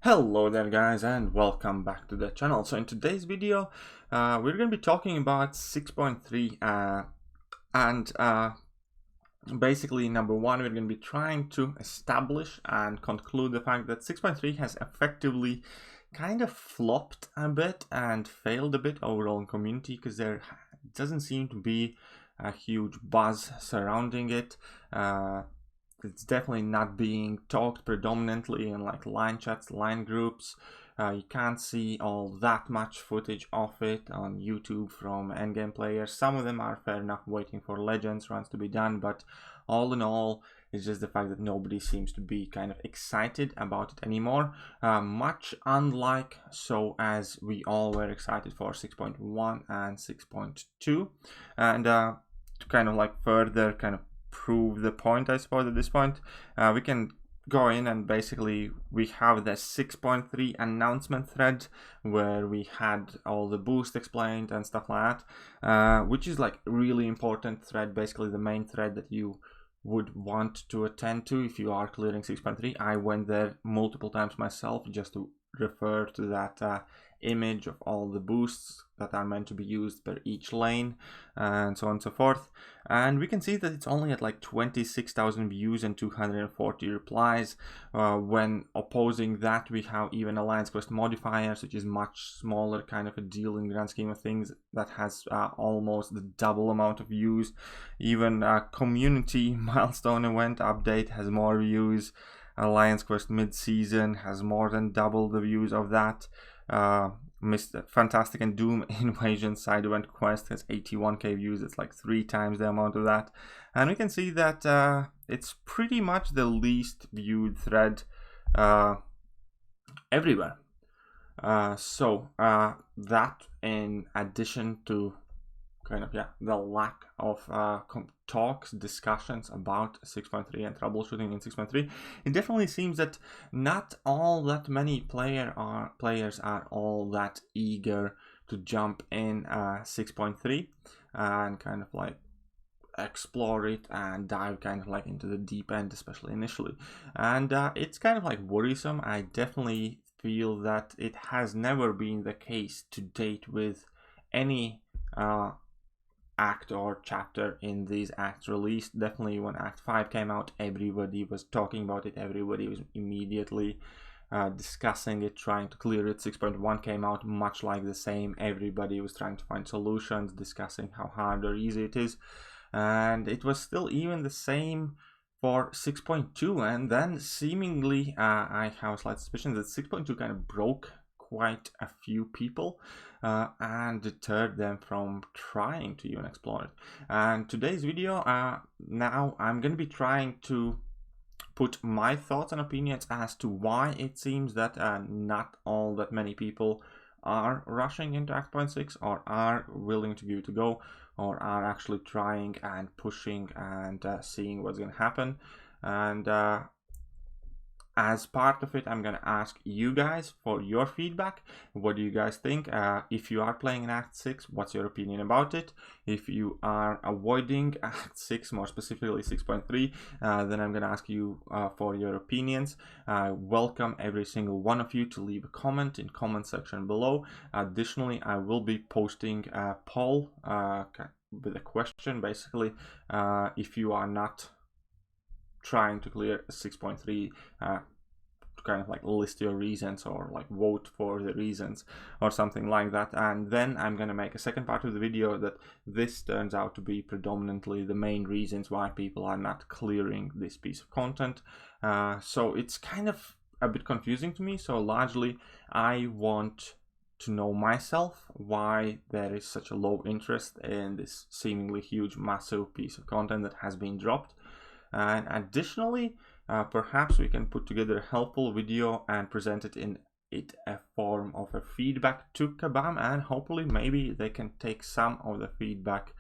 Hello there guys, and welcome back to the channel. So in today's video we're going to be talking about 6.3 and basically number one, we're going to be trying to establish and conclude the fact that 6.3 has effectively kind of flopped a bit and failed a bit overall in community, because there doesn't seem to be a huge buzz surrounding it. It's definitely not being talked predominantly in like line chats, line groups. You can't see all that much footage of it on YouTube from endgame players. Some of them are fair enough, waiting for Legends runs to be done, but all in all, it's just the fact that nobody seems to be kind of excited about it anymore. Much unlike so as we all were excited for 6.1 and 6.2. And to kind of like further kind of prove the point, I suppose, at this point, we can go in and basically we have the 6.3 announcement thread where we had all the boost explained and stuff like that, which is like really important thread, basically the main thread that you would want to attend to if you are clearing 6.3. I went there multiple times myself just to refer to that image of all the boosts that are meant to be used per each lane and so on and so forth. And we can see that it's only at like 26,000 views and 240 replies. When opposing that, we have even Alliance Quest modifiers, which is much smaller kind of a deal in the grand scheme of things, that has almost the double amount of views. Even community milestone event update has more views. Alliance Quest mid-season has more than double the views of that. Mr. Fantastic and Doom Invasion side event quest has 81k views. It's like 3 times the amount of that. And we can see that it's pretty much the least viewed thread everywhere. So that, in addition to kind of the lack of talks, discussions about 6.3 and troubleshooting in 6.3, it definitely seems that not all that many players are all that eager to jump in 6.3 and kind of like explore it and dive kind of like into the deep end, especially initially. And it's kind of like worrisome. I definitely feel that it has never been the case to date with any act or chapter in these acts released. Definitely when Act 5 came out, everybody was talking about it, everybody was immediately discussing it, trying to clear it. 6.1 came out, much like the same. Everybody was trying to find solutions, discussing how hard or easy it is, and it was still even the same for 6.2. And then seemingly I have a slight suspicion that 6.2 kind of broke quite a few people and deterred them from trying to even explore it. And today's video, now I'm going to be trying to put my thoughts and opinions as to why it seems that not all that many people are rushing into Act 0.6 or are willing to give it a go, or are actually trying and pushing and seeing what's going to happen. And as part of it, I'm going to ask you guys for your feedback. What do you guys think? If you are playing in Act 6, what's your opinion about it? If you are avoiding Act 6, more specifically 6.3, then I'm going to ask you for your opinions. I welcome every single one of you to leave a comment in comment section below. Additionally, I will be posting a poll with a question, basically, if you are not trying to clear 6.3, to kind of like list your reasons or like vote for the reasons or something like that. And then I'm going to make a second part of the video that this turns out to be predominantly the main reasons why people are not clearing this piece of content. So it's kind of a bit confusing to me. So largely I want to know myself why there is such a low interest in this seemingly huge, massive piece of content that has been dropped. And additionally, perhaps we can put together a helpful video and present it in a form of a feedback to Kabam, and hopefully maybe they can take some of the feedback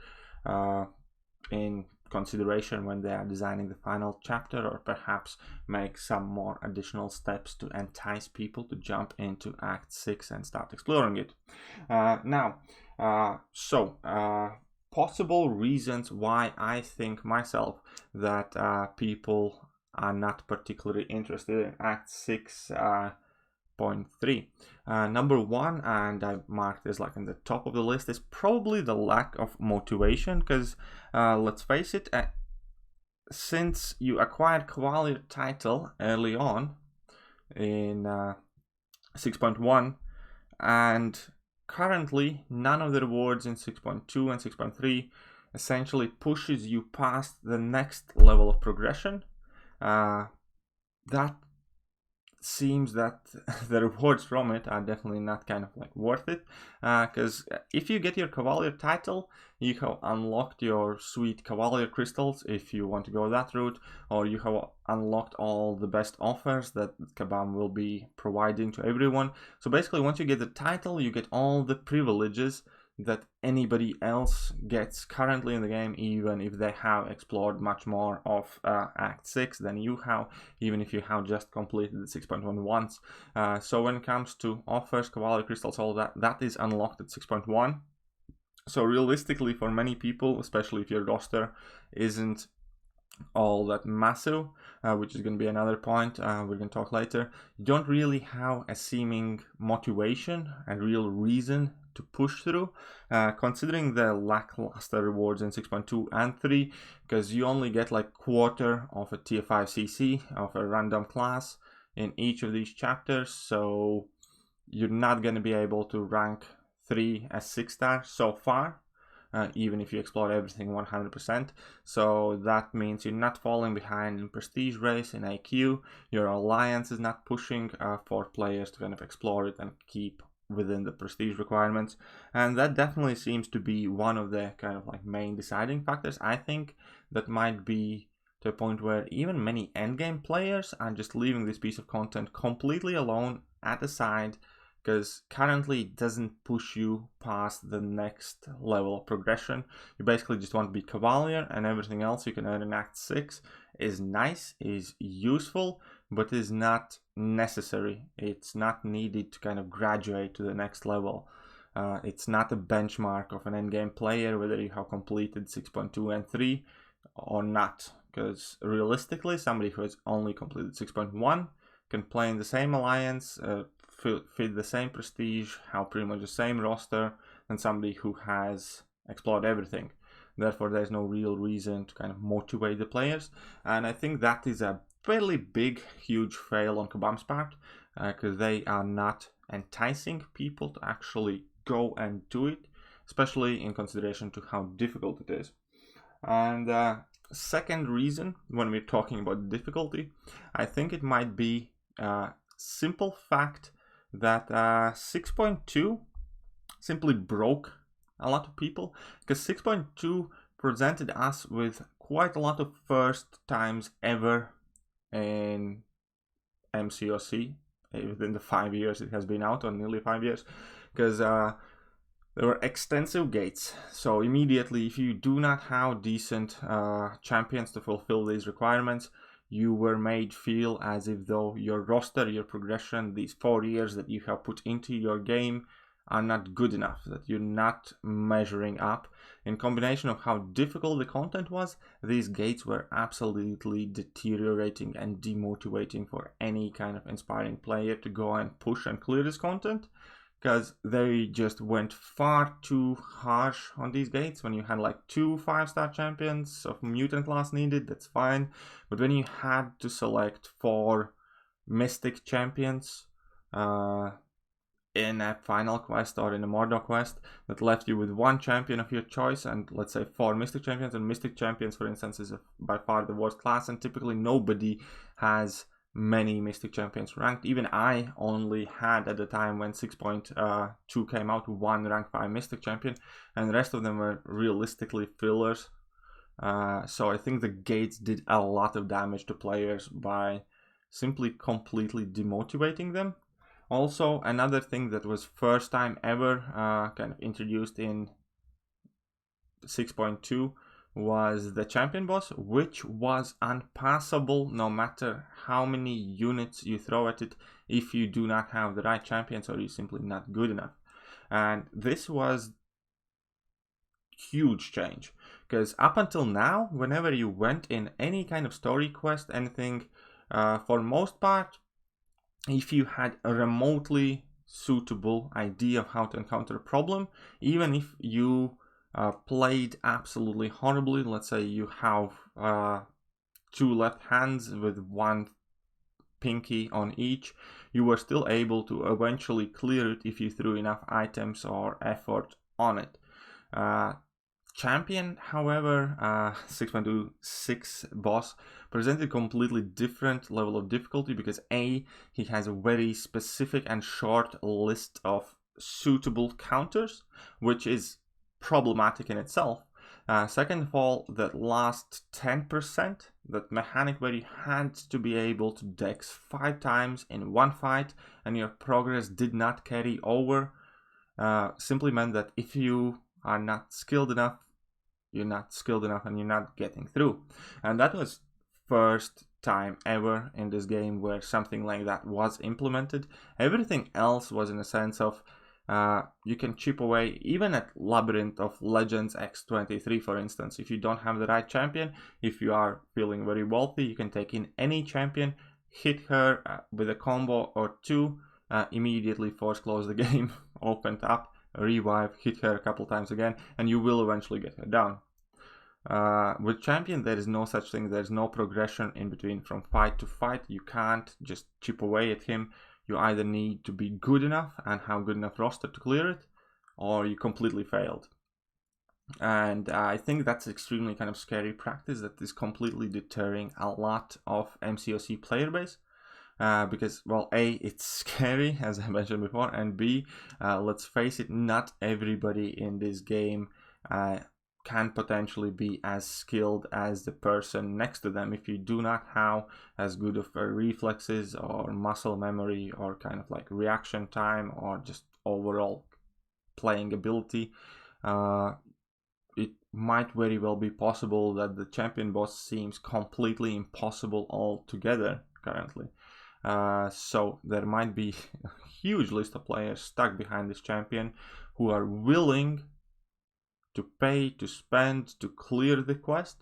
in consideration when they are designing the final chapter, or perhaps make some more additional steps to entice people to jump into Act 6 and start exploring it. Possible reasons why I think myself that people are not particularly interested in Act 6 6.3. Number one, and I marked this like in the top of the list, is probably the lack of motivation, because let's face it, since you acquired Cavalier title early on in 6.1, and currently none of the rewards in 6.2 and 6.3 essentially pushes you past the next level of progression, that seems that the rewards from it are definitely not kind of like worth it, because if you get your Cavalier title, you have unlocked your sweet Cavalier crystals if you want to go that route, or you have unlocked all the best offers that Kabam will be providing to everyone. So basically, once you get the title, you get all the privileges that anybody else gets currently in the game, even if they have explored much more of Act 6 than you have, even if you have just completed the 6.1 once. So when it comes to offers, Cavalier crystals, all that is unlocked at 6.1. So realistically, for many people, especially if your roster isn't all that massive, which is going to be another point we're going to talk later, you don't really have a seeming motivation and real reason to push through, considering the lackluster rewards in 6.2 and 3, because you only get like quarter of a tier 5 CC of a random class in each of these chapters, so you're not going to be able to rank 3 as 6-star so far, even if you explore everything 100%. So that means you're not falling behind in prestige race, in IQ, your alliance is not pushing for players to kind of explore it and keep within the prestige requirements, and that definitely seems to be one of the kind of like main deciding factors. I think that might be to a point where even many endgame players are just leaving this piece of content completely alone at the side, because currently it doesn't push you past the next level of progression. You basically just want to be Cavalier, and everything else you can earn in Act 6 is nice, is useful, but is not necessary. It's not needed to kind of graduate to the next level. It's not a benchmark of an endgame player whether you have completed 6.2 and 3 or not, because realistically somebody who has only completed 6.1 can play in the same alliance, fit the same prestige, have pretty much the same roster than somebody who has explored everything. Therefore, there's no real reason to kind of motivate the players, and I think that is a fairly big, huge fail on Kabam's part, because they are not enticing people to actually go and do it, especially in consideration to how difficult it is. And second reason, when we're talking about difficulty, I think it might be a simple fact that 6.2 simply broke a lot of people, because 6.2 presented us with quite a lot of first times ever in MCOC within the 5 years it has been out, or nearly 5 years, because there were extensive gates. So immediately, if you do not have decent champions to fulfill these requirements, you were made feel as if though your roster, your progression, these 4 years that you have put into your game are not good enough, that you're not measuring up. In combination of how difficult the content was, these gates were absolutely deteriorating and demotivating for any kind of inspiring player to go and push and clear this content, because they just went far too harsh on these gates. When you had like 2 5-star champions of mutant class needed, that's fine, but when you had to select 4 mystic champions in a final quest or in a Mordor quest that left you with 1 champion of your choice, and let's say 4 mystic champions, and mystic champions, for instance, is by far the worst class, and typically nobody has many mystic champions ranked. Even I only had, at the time when 6.2 came out, 1 rank 5 mystic champion, and the rest of them were realistically fillers. So I think the gates did a lot of damage to players by simply completely demotivating them. Also, another thing that was first time ever kind of introduced in 6.2 was the champion boss, which was unpassable no matter how many units you throw at it if you do not have the right champions or you're simply not good enough. And this was huge change, because up until now, whenever you went in any kind of story quest, anything, for most part, if you had a remotely suitable idea of how to encounter a problem, even if you played absolutely horribly, let's say you have 2 left hands with 1 pinky on each, you were still able to eventually clear it if you threw enough items or effort on it. Champion, however, 6.26 boss, presented a completely different level of difficulty because A, he has a very specific and short list of suitable counters, which is problematic in itself. Second of all, that last 10%, that mechanic where you had to be able to dex 5 times in one fight and your progress did not carry over, simply meant that if you are not skilled enough, you're not skilled enough and you're not getting through. And that was first time ever in this game where something like that was implemented. Everything else was in a sense of you can chip away, even at Labyrinth of Legends X23 for instance. If you don't have the right champion, if you are feeling very wealthy, you can take in any champion, hit her with a combo or 2, immediately force close the game, opened up, revive, hit her a couple times again, and you will eventually get her down. With champion, there is no such thing. There's no progression in between from fight to fight. You can't just chip away at him. You either need to be good enough and have good enough roster to clear it, or you completely failed. And I think that's extremely kind of scary practice that is completely deterring a lot of MCOC player base. Because, well, A, it's scary, as I mentioned before, and B, let's face it, not everybody in this game can potentially be as skilled as the person next to them. If you do not have as good of reflexes or muscle memory or kind of like reaction time or just overall playing ability, it might very well be possible that the champion boss seems completely impossible altogether currently. So there might be a huge list of players stuck behind this champion who are willing to pay, to spend, to clear the quest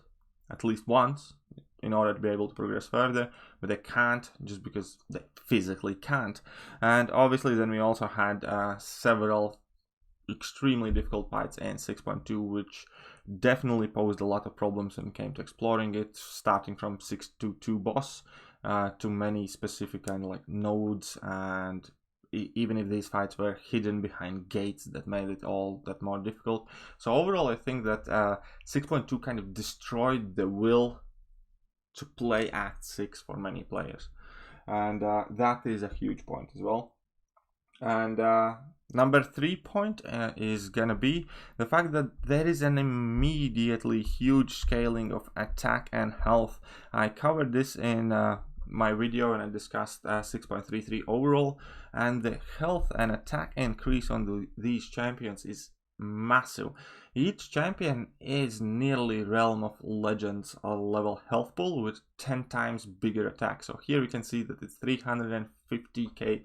at least once in order to be able to progress further, but they can't just because they physically can't. And obviously then we also had several extremely difficult fights in 6.2, which definitely posed a lot of problems when it came to exploring it, starting from 6.2 boss to many specific kind of like nodes, and even if these fights were hidden behind gates, that made it all that more difficult. So overall, I think that 6.2 kind of destroyed the will to play Act 6 for many players, and that is a huge point as well. And number 3 point is gonna be the fact that there is an immediately huge scaling of attack and health. I covered this in my video and I discussed 6.33 overall, and the health and attack increase on these champions is massive. Each champion is nearly Realm of Legends level health pool with 10 times bigger attack. So here we can see that it's 350k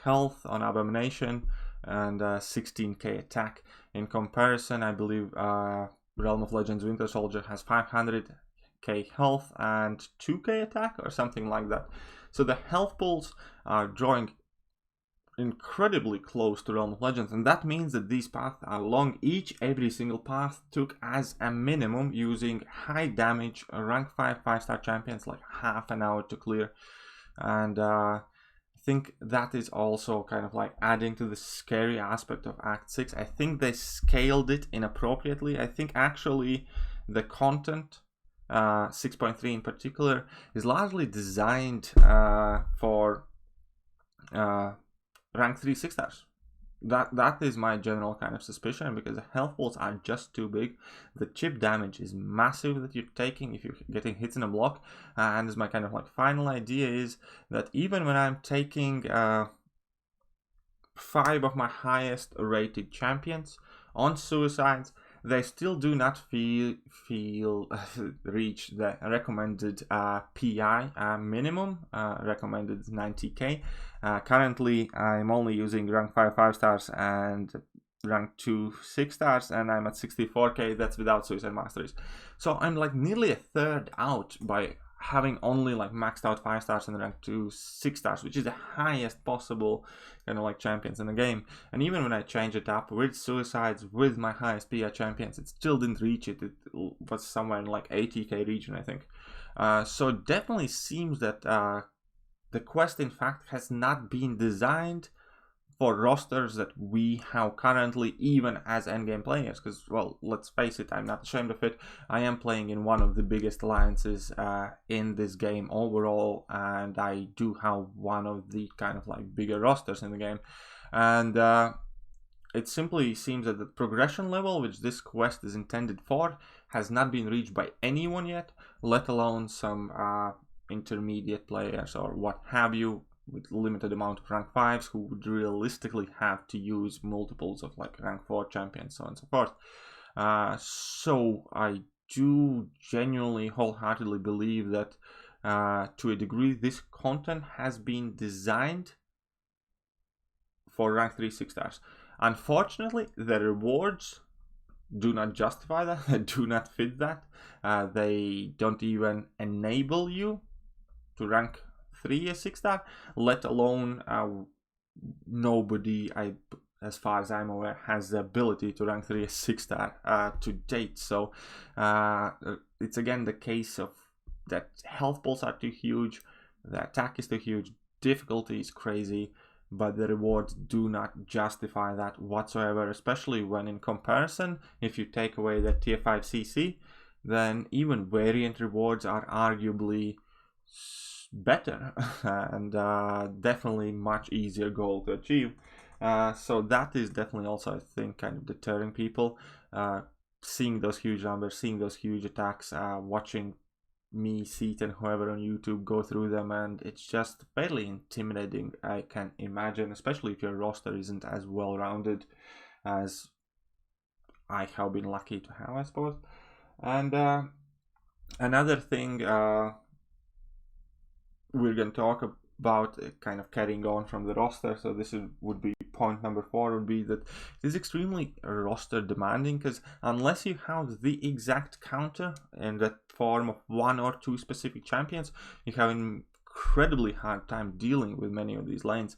health on Abomination and 16k attack. In comparison, I believe Realm of Legends Winter Soldier has 500k health and 2k attack or something like that. So the health pools are drawing incredibly close to Realm of Legends, and that means that these paths are long. Every single path took as a minimum, using high damage rank 5 5-star champions, like half an hour to clear. And I think that is also kind of like adding to the scary aspect of Act 6. I think they scaled it inappropriately. I think actually the content 6.3 in particular is largely designed for rank 3 6-stars. That is my general kind of suspicion, because the health pools are just too big. The chip damage is massive that you're taking if you're getting hits in a block, and as my kind of like final idea is that even when I'm taking 5 of my highest rated champions on suicides, they still do not reach the recommended PI minimum, recommended 90k. Currently, I'm only using rank 5 5-stars and rank 2 6-stars, and I'm at 64k. That's without suicide masteries. So I'm like nearly a third out by having only like maxed out 5 stars and rank 2 6 stars, which is the highest possible kind of like champions in the game. And even when I changed it up with suicides, with my highest PI champions, it still didn't reach it. It was somewhere in like 80k region, I think. So it definitely seems that the quest in fact has not been designed for rosters that we have currently, even as endgame players. Because, well, let's face it, I'm not ashamed of it. I am playing in one of the biggest alliances in this game overall, and I do have one of the kind of like bigger rosters in the game. And it simply seems that the progression level which this quest is intended for has not been reached by anyone yet, let alone some intermediate players or what have you, with limited amount of rank 5s who would realistically have to use multiples of like rank 4 champions, so on and so forth. So I do genuinely wholeheartedly believe that to a degree this content has been designed for rank 3 6 stars. Unfortunately, the rewards do not justify that, they do not fit that. They don't even enable you to rank 3 a 6 star, let alone nobody, as far as I'm aware, has the ability to rank 3 a 6 star to date. So it's again the case of that health pools are too huge, the attack is too huge, difficulty is crazy, but the rewards do not justify that whatsoever, especially when in comparison, if you take away the tier 5 CC, then even variant rewards are arguably better and definitely much easier goal to achieve. So that is definitely also, I think, kind of deterring people. Seeing those huge numbers, seeing those huge attacks, watching me, Seat, and whoever on YouTube go through them, and it's just fairly intimidating, I can imagine, especially if your roster isn't as well-rounded as I have been lucky to have, I suppose. And another thing we're going to talk about, kind of carrying on from the roster, so this would be point number 4, would be that it is extremely roster demanding, because unless you have the exact counter in the form of 1 or 2 specific champions, you have an incredibly hard time dealing with many of these lanes.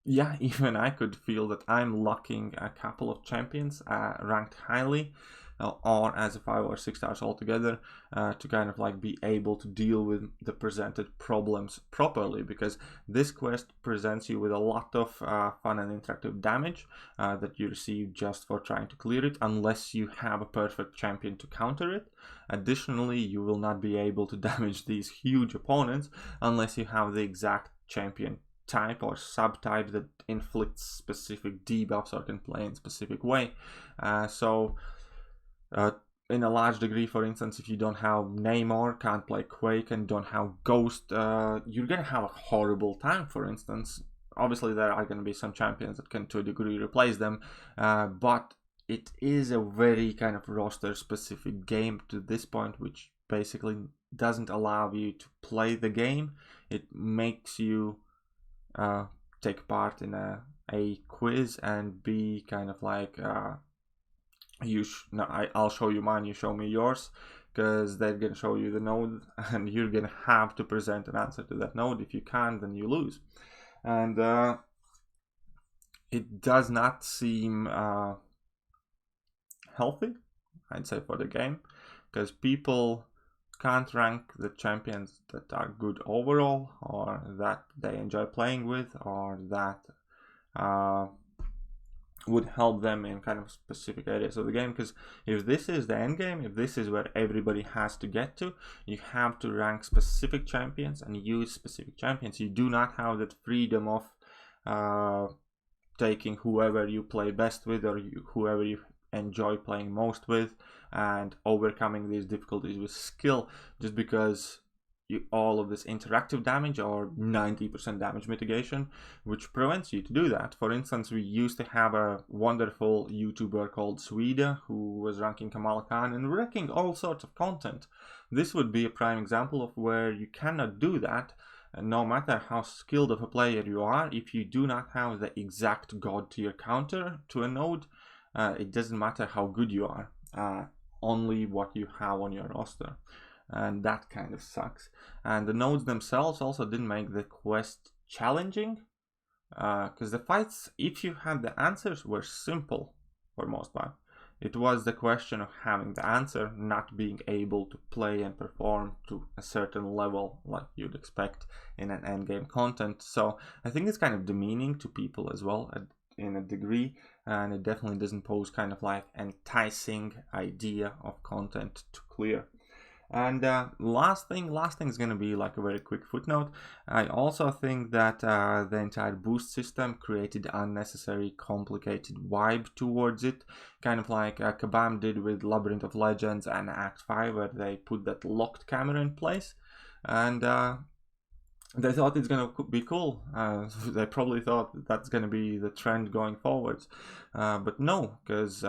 Yeah, even I could feel that I'm lacking a couple of champions ranked highly, or as a 5 or 6 stars altogether, to kind of like be able to deal with the presented problems properly, because this quest presents you with a lot of fun and interactive damage that you receive just for trying to clear it, unless you have a perfect champion to counter it. Additionally, you will not be able to damage these huge opponents unless you have the exact champion type or subtype that inflicts specific debuffs or can play in a specific way. In a large degree, for instance, if you don't have Namor, can't play Quake, and don't have Ghost, you're gonna have a horrible time, for instance. Obviously, there are gonna be some champions that can, to a degree, replace them, but it is a very kind of roster-specific game to this point, which basically doesn't allow you to play the game. It makes you take part in a quiz and be kind of like I'll show you mine, you show me yours, because they're gonna show you the node and you're gonna have to present an answer to that node. If you can't, then you lose. And it does not seem healthy, I'd say, for the game, because people can't rank the champions that are good overall, or that they enjoy playing with, or that would help them in kind of specific areas of the game. Because if this is the end game, if this is where everybody has to get to, you have to rank specific champions and use specific champions. You do not have that freedom of taking whoever you play best with, or whoever you enjoy playing most with, and overcoming these difficulties with skill, just because all of this interactive damage or 90% damage mitigation, which prevents you to do that. For instance, we used to have a wonderful YouTuber called Swede who was ranking Kamala Khan and wrecking all sorts of content. This would be a prime example of where you cannot do that, no matter how skilled of a player you are. If you do not have the exact god tier counter to a node, it doesn't matter how good you are. only what you have on your roster, and that kind of sucks. And the nodes themselves also didn't make the quest challenging, because the fights, if you had the answers, were simple for most part. It was the question of having the answer, not being able to play and perform to a certain level like you'd expect in an endgame content. So I think it's kind of demeaning to people as well in a degree, and it definitely doesn't pose kind of like enticing idea of content to clear. And last thing is going to be like a very quick footnote. I also think that the entire boost system created unnecessary complicated vibe towards it, kind of like Kabam did with Labyrinth of Legends and Act 5, where they put that locked camera in place, and they thought it's going to be cool. They probably thought that's going to be the trend going forwards, but no, because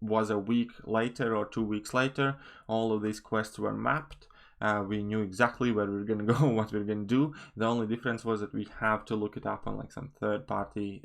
was a week later or 2 weeks later, all of these quests were mapped. We knew exactly where we were going to go, what we were going to do. The only difference was that we have to look it up on like some third-party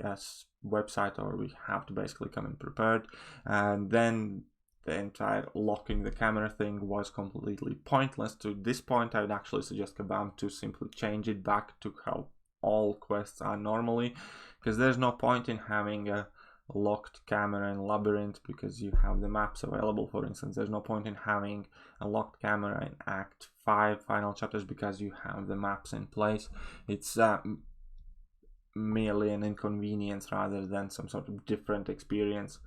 website, or we have to basically come in prepared. And then the entire locking the camera thing was completely pointless. To this point, I would actually suggest Kabam to simply change it back to how all quests are normally, because there's no point in having a locked camera in Labyrinth because you have the maps available. For instance, there's no point in having a locked camera in Act 5 final chapters because you have the maps in place. It's merely an inconvenience rather than some sort of different experience.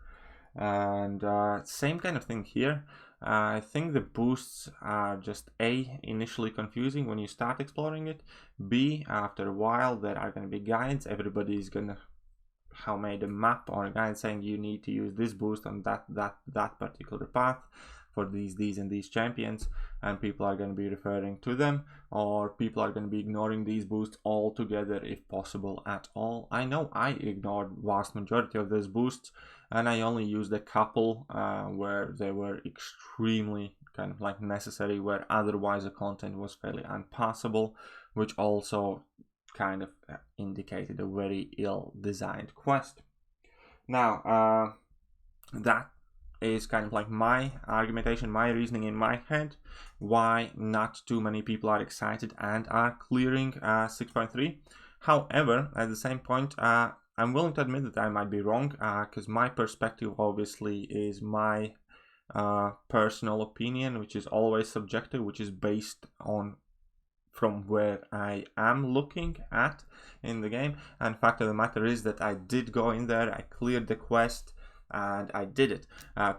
And same kind of thing here. I think the boosts are just A, initially confusing when you start exploring it. B, after a while there are going to be guides. Everybody's going to have made a map or a guide saying you need to use this boost on that particular path for these and these champions, and people are going to be referring to them, or people are going to be ignoring these boosts altogether if possible at all. I know I ignored vast majority of those boosts, and I only used a couple where they were extremely kind of like necessary, where otherwise the content was fairly unpassable, which also kind of indicated a very ill-designed quest. Now, that is kind of like my argumentation, my reasoning in my head, why not too many people are excited and are clearing 6.3. However, at the same point, I'm willing to admit that I might be wrong, because my perspective obviously is my personal opinion, which is always subjective, which is based on from where I am looking at in the game. And fact of the matter is that I did go in there, I cleared the quest, and I did it.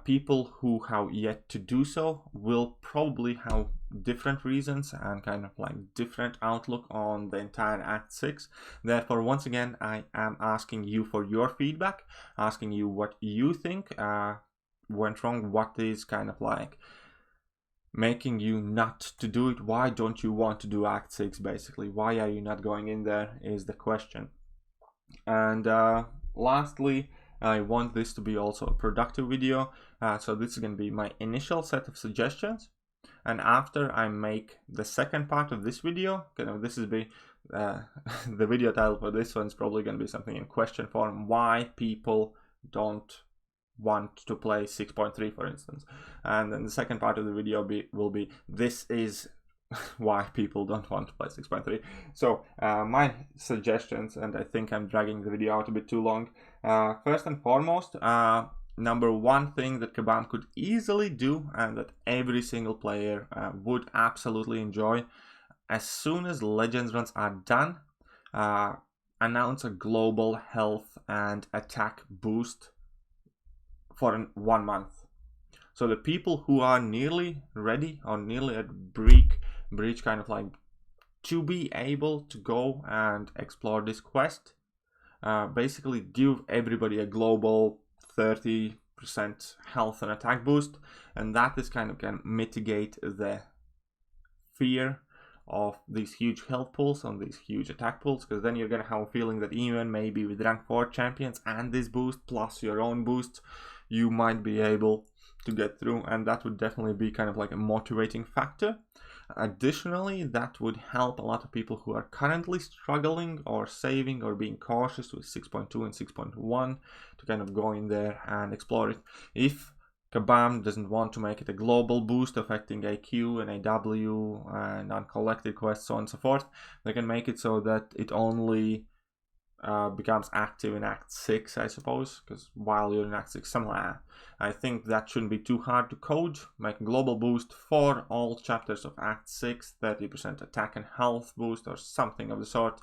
People who have yet to do so will probably have different reasons and kind of like different outlook on the entire Act 6. Therefore, once again, I am asking you for your feedback, asking you what you think went wrong, what is kind of like making you not to do it. Why don't you want to do Act 6 basically? Why are you not going in there is the question. And lastly, I want this to be also a productive video, so this is going to be my initial set of suggestions, and after I make the second part of this video, this is the video title for this one is probably going to be something in question form: why people don't want to play 6.3, for instance. And then the second part of the video will be this is why people don't want to play 6.3. So my suggestions, and I think I'm dragging the video out a bit too long. First and foremost, number one thing that Kabam could easily do, and that every single player would absolutely enjoy, as soon as Legends runs are done, announce a global health and attack boost for 1 month. So the people who are nearly ready or nearly at breach kind of like to be able to go and explore this quest, basically give everybody a global 30% health and attack boost, and that is kind of can mitigate the fear of these huge health pools and these huge attack pools, because then you're gonna have a feeling that even maybe with rank 4 champions and this boost plus your own boost, you might be able to get through, and that would definitely be kind of like a motivating factor. Additionally, that would help a lot of people who are currently struggling or saving or being cautious with 6.2 and 6.1 to kind of go in there and explore it. If Kabam doesn't want to make it a global boost affecting AQ and AW and uncollected quests, so on and so forth. They can make it so that it only becomes active in Act 6, I suppose, because while you're in Act 6, somewhere, I think that shouldn't be too hard to code. Make a global boost for all chapters of Act 6, 30% attack and health boost or something of the sort,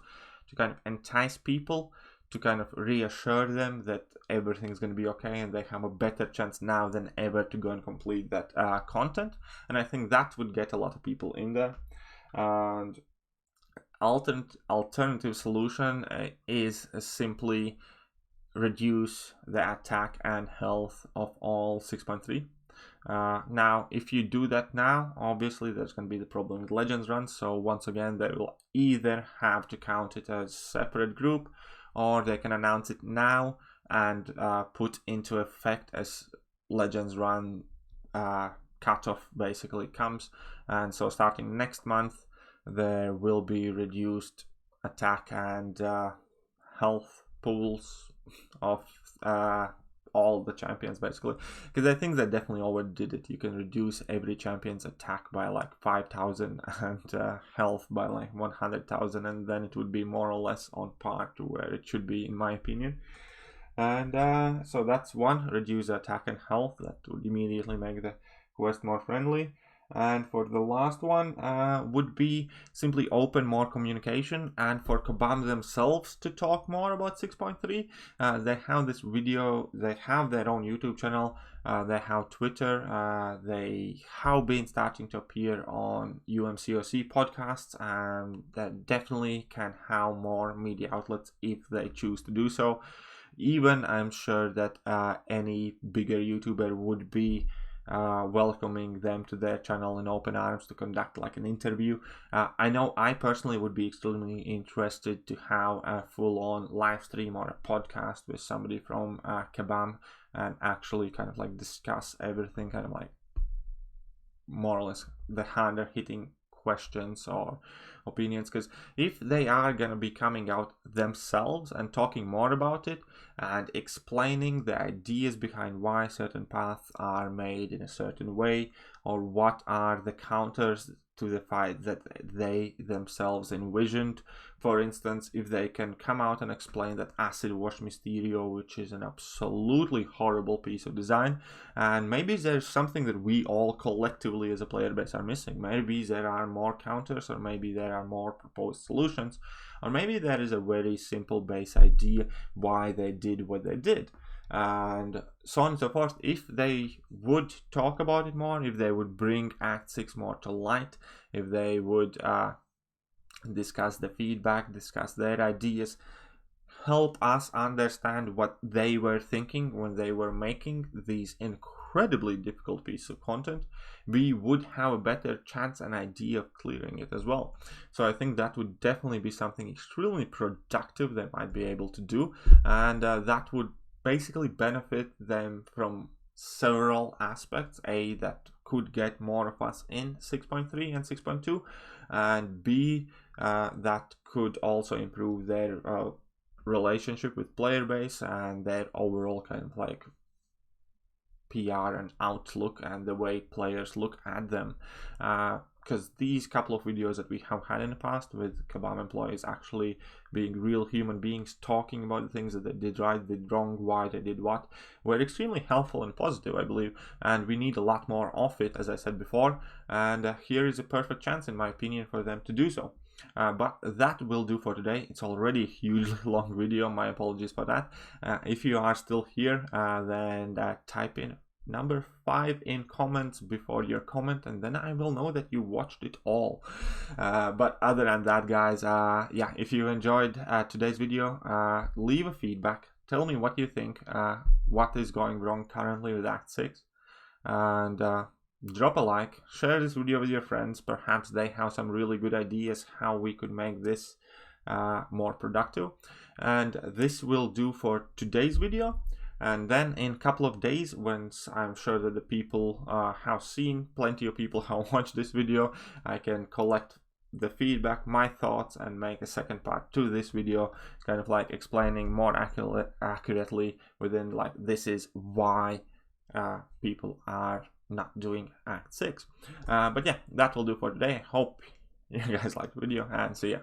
to kind of entice people, to kind of reassure them that everything's going to be okay and they have a better chance now than ever to go and complete that content. And I think that would get a lot of people in there. And alternative solution is simply reduce the attack and health of all 6.3. Now, if you do that now, obviously there's going to be the problem with Legends runs. So once again, they will either have to count it as a separate group, or they can announce it now and put into effect as Legends run cutoff basically comes. And so starting next month, there will be reduced attack and health pools of all the champions basically, because I think they definitely overdid it. You can reduce every champion's attack by like 5,000 and health by like 100,000, and then it would be more or less on par to where it should be, in my opinion. And so that's one, reduce attack and health. That would immediately make the quest more friendly. And for the last one would be simply open more communication, and for Kabam themselves to talk more about 6.3. They have this video, they have their own YouTube channel, they have Twitter, they have been starting to appear on MCOC podcasts, and that definitely can have more media outlets if they choose to do so. Even I'm sure that any bigger YouTuber would be welcoming them to their channel in open arms to conduct like an interview. I know I personally would be extremely interested to have a full-on live stream or a podcast with somebody from Kabam and actually kind of like discuss everything, kind of like more or less the harder hitting questions or opinions, because if they are going to be coming out themselves and talking more about it and explaining the ideas behind why certain paths are made in a certain way, or what are the counters to the fight that they themselves envisioned. For instance, if they can come out and explain that Acid Wash Mysterio, which is an absolutely horrible piece of design, and maybe there's something that we all collectively as a player base are missing. Maybe there are more counters, or maybe there are more proposed solutions, or maybe there is a very simple base idea why they did what they did, and so on and so forth. If they would talk about it more, if they would bring Act 6 more to light, if they would discuss the feedback, discuss their ideas, help us understand what they were thinking when they were making these incredibly difficult pieces of content, we would have a better chance and idea of clearing it as well. So I think that would definitely be something extremely productive they might be able to do, and that would basically benefit them from several aspects. A, that could get more of us in 6.3 and 6.2, and B, that could also improve their relationship with player base and their overall kind of like PR and outlook and the way players look at them. Because these couple of videos that we have had in the past with Kabam employees actually being real human beings talking about the things that they did right, did wrong, why they did what, were extremely helpful and positive, I believe, and we need a lot more of it, as I said before, and here is a perfect chance, in my opinion, for them to do so. But that will do for today. It's already a hugely long video, my apologies for that. If you are still here, then type in number 5 in comments before your comment, and then I will know that you watched it all. But other than that, guys, yeah, if you enjoyed today's video, leave a feedback, tell me what you think, what is going wrong currently with Act 6, and drop a like, share this video with your friends. Perhaps they have some really good ideas how we could make this more productive. And this will do for today's video. And then in a couple of days, once I'm sure that the people have seen, plenty of people have watched this video, I can collect the feedback, my thoughts, and make a second part to this video, kind of like explaining more accurately within like this is why people are not doing Act 6. But yeah, that will do for today. Hope you guys liked the video, and see ya.